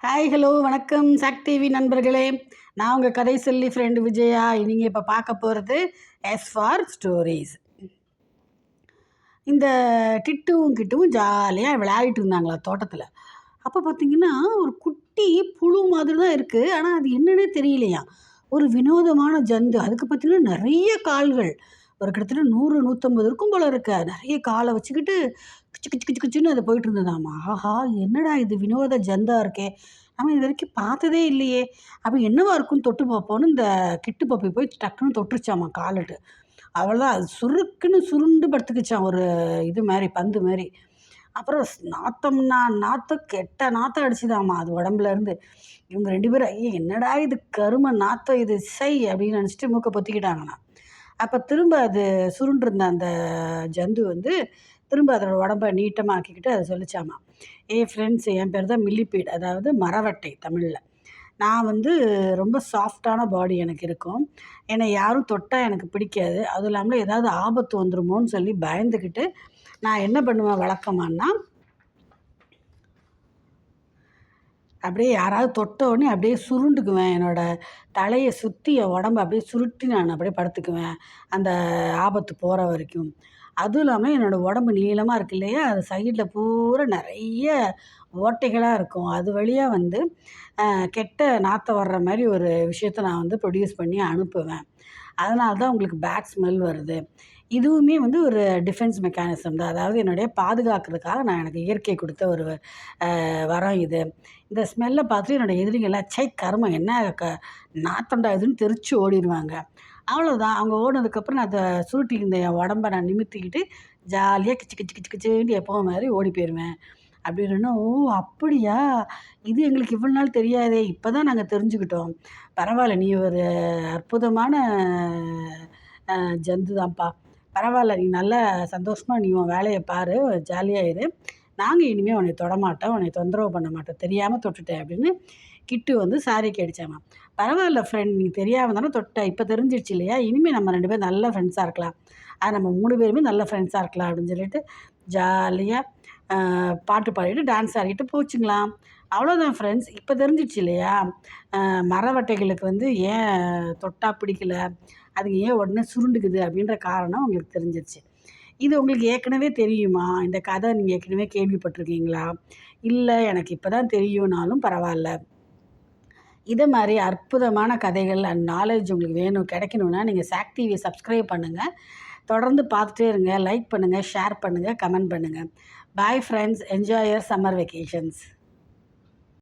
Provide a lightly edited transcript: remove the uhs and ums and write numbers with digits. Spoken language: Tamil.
ஹாய் ஹலோ வணக்கம் சாக் டிவி நண்பர்களே. நான் உங்கள் கதை சொல்லி ஃப்ரெண்டு விஜயா. நீங்கள் இப்போ பார்க்க போகிறது எஸ் ஃபார் ஸ்டோரிஸ். இந்த கிட்டுவும் ஜாலியாக விளையாடிட்டு இருந்தாங்களா தோட்டத்தில். அப்போ பார்த்தீங்கன்னா ஒரு குட்டி புழு மாதிரி தான் இருக்குது, ஆனால் அது என்னன்னே தெரியலையா. ஒரு வினோதமான ஜந்து. அதுக்கு பார்த்தீங்கன்னா நிறைய கால்கள், ஒரு கிட்டத்தட்ட 100-150 இருக்கும் போல இருக்க. நிறைய காலை வச்சுக்கிட்டு கிச்சு கிச்சு கிச்சு கிச்சுன்னு அது போயிட்டு இருந்ததாமா. ஆஹா, என்னடா இது வினோத ஜந்தா இருக்கே, நம்ம இது வரைக்கும் பார்த்ததே இல்லையே. அப்போ என்னவா இருக்குன்னு தொட்டு பார்ப்போன்னு இந்த கிட்டு பப்பி போய் டக்குன்னு தொட்டுருச்சாமா காலிட்டு. அவ்வளோதான், அது சுருக்குன்னு சுருண்டு படுத்துக்குச்சான், ஒரு இது மாதிரி பந்து மாதிரி. அப்புறம் நாத்தம் கெட்ட நாத்தம் அடிச்சுதாம்மா அது உடம்புலேருந்து. இவங்க 2 பேரும் ஐயோ என்னடா இது கரும நாத்தம் இது சை அப்படின்னு நினச்சிட்டு மூக்கை பொத்திக்கிட்டாங்கண்ணா. அப்போ திரும்ப அது சுருண்டிருந்த அந்த ஜந்து வந்து திரும்ப அதோட உடம்ப நீட்டமாக ஆக்கிக்கிட்டு அதை சொல்லிச்சாமா, ஃப்ரெண்ட்ஸ், என் பேர் தான் மில்லிபீட், அதாவது மரவட்டை தமிழில். நான் வந்து ரொம்ப சாஃப்டான பாடி எனக்கு இருக்கும். என்னை யாரும் தொட்டால் எனக்கு பிடிக்காது. அதுவும் இல்லாமல் ஏதாவது ஆபத்து வந்துருமோன்னு சொல்லி பயந்துக்கிட்டு நான் என்ன பண்ணுவேன் வழக்கமானா, அப்படியே யாராவது தொட்டவுடனே அப்படியே சுருண்டுக்குவேன். என்னோடய தலையை சுற்றி என் உடம்பை அப்படியே சுருட்டி நான் அப்படியே படுத்துக்குவேன், அந்த ஆபத்து போகிற வரைக்கும். அதுவும் இல்லாமல் என்னோடய உடம்பு நீளமாக இருக்கு இல்லையா, அது சைடில் பூரா நிறைய ஓட்டைகளாக இருக்கும். அது வழியாக வந்து கெட்ட நாற்றம் வர்ற மாதிரி ஒரு விஷயத்த நான் வந்து ப்ரொடியூஸ் பண்ணி அனுப்புவேன். அதனால தான் உங்களுக்கு பேட் ஸ்மெல் வருது. இதுவுமே வந்து ஒரு டிஃபென்ஸ் மெக்கானிசம் தான். அதாவது என்னுடைய பாதுகாக்கிறதுக்காக எனக்கு இயற்கை கொடுத்த ஒரு வரம் இது. இந்த ஸ்மெல்ல பார்த்துட்டு என்னோடய எதிரிங்கள்லாம் சை கருமம் என்ன நாத்தம்டா இதுன்னு தெரிச்சு ஓடிடுவாங்க. அவ்வளோதான். அவங்க ஓடினதுக்கப்புறம் நான் அதை சுருட்டி இருந்த என் உடம்ப நான் நிமித்திக்கிட்டு ஜாலியாக கிச்சு கிச்சு கிச்சு கிச்சுன்ட்டு எப்பவும் மாதிரி ஓடி போயிடுவேன். அப்படின்னா, ஓ அப்படியா, இது எங்களுக்கு இவ்வளோ நாள் தெரியாதே, இப்போ தான் நாங்கள் தெரிஞ்சுக்கிட்டோம். பரவாயில்ல, நீ ஒரு அற்புதமான ஜந்து தான்ப்பா. பரவாயில்ல, நீ நல்லா சந்தோஷமாக நீ உன் வேலையை பாரு, ஜாலியாக இரு. நாங்கள் இனிமேல் உன்னை தொடமாட்டோம், உன்னை தொந்தரவு பண்ண மாட்டோம், தெரியாமல் தொட்டுட்டேன் அப்படின்னு கிட்டு வந்து சாரி கேட்டுச்சாமா. பரவாயில்ல ஃப்ரெண்ட், நீ தெரியாமல் தானே தொட்ட, இப்போ தெரிஞ்சிடுச்சு இல்லையா, இனிமேல் நம்ம 2 பேரும் நல்ல ஃப்ரெண்ட்ஸாக இருக்கலாம். அது நம்ம 3 பேருமே நல்ல ஃப்ரெண்ட்ஸாக இருக்கலாம் அப்படின்னு சொல்லிட்டு ஜாலியாக பாட்டு பாடிட்டு டான்ஸ் ஆடிட்டு போச்சுங்களாம். அவ்வளோதான் ஃப்ரெண்ட்ஸ். இப்போ தெரிஞ்சிடுச்சு இல்லையா, மரவட்டைகளுக்கு வந்து ஏன் தொட்டா பிடிக்கல, அதுங்க ஏன் உடனே சுருண்டுக்குது அப்படின்ற காரணம் உங்களுக்கு தெரிஞ்சிருச்சு. இது உங்களுக்கு ஏற்கனவே தெரியுமா? இந்த கதை நீங்கள் ஏற்கனவே கேள்விப்பட்டிருக்கீங்களா? இல்லை எனக்கு இப்போ தான் தெரியும்னாலும் பரவாயில்ல. இதை மாதிரி அற்புதமான கதைகள் அண்ட் நாலேஜ் உங்களுக்கு வேணும், கிடைக்கணுன்னா நீங்கள் சாக் டிவியை சப்ஸ்கிரைப் பண்ணுங்கள். தொடர்ந்து பார்த்துட்டே இருங்க. லைக் பண்ணுங்கள், ஷேர் பண்ணுங்கள், கமெண்ட் பண்ணுங்கள். Bye friends, enjoy your summer vacations.